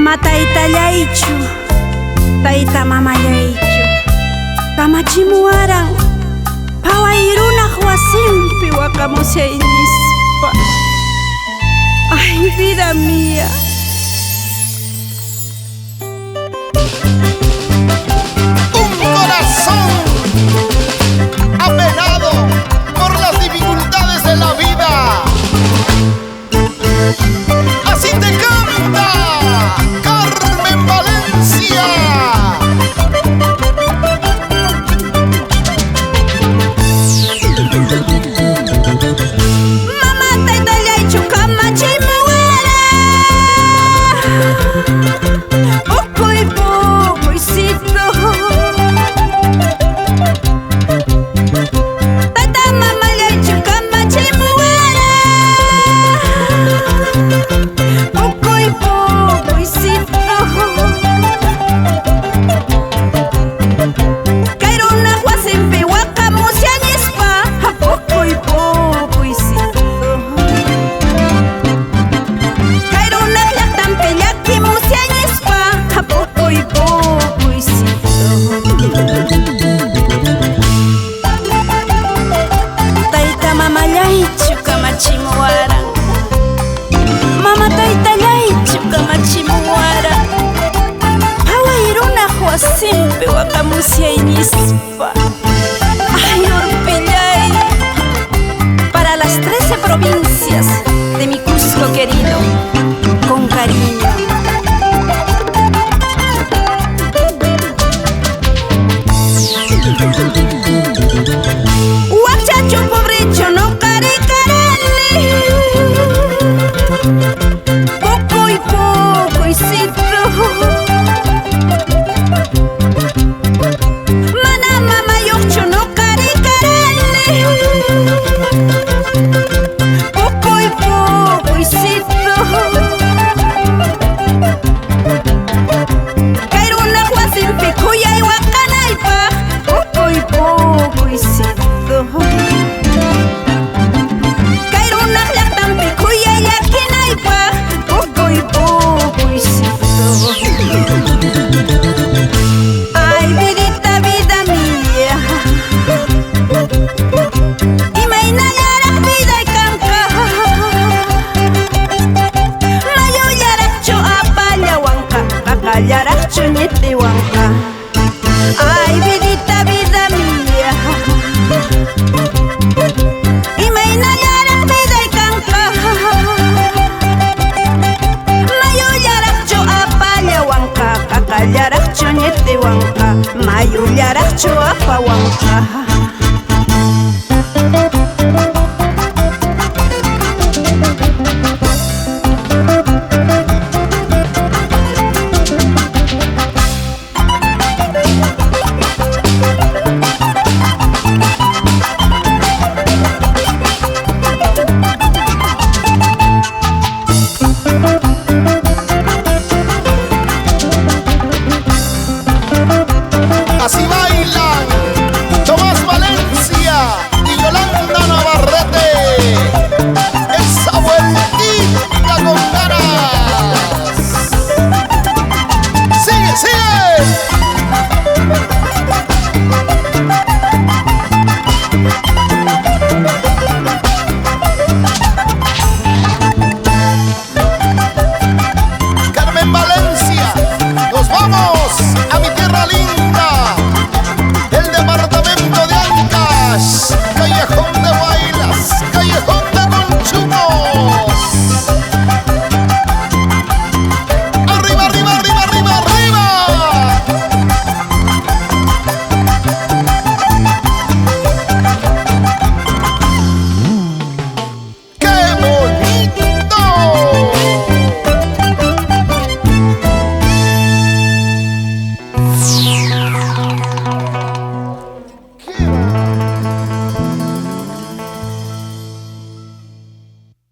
Mama taytallaychu, tayta mamallaychu, kamachimuaran pawayrunaq wasinpi waqamusaynispa. Ay, vida mía. Un corazón apenado por las dificultades de la vida. Así te canta Carmen Valencia. Mama taytallaychu kamachimuara, Pucuy Pucuycito. Tayta mamallaychu kamachimuara, Pucuy Pucuycito. Kay runaq wasinpi waqamusyanispa, Pucuy Pucuycito. Kay runaq llaqtanpi llakimusyanispa, Pucuy Pucuycito. Tayta mamallaychu kamachimuara, mama taytallaychu kamachimuara, hawayrunaq wasinpi waqamusyaynispa. Ay, urpillay, para las 13 provincias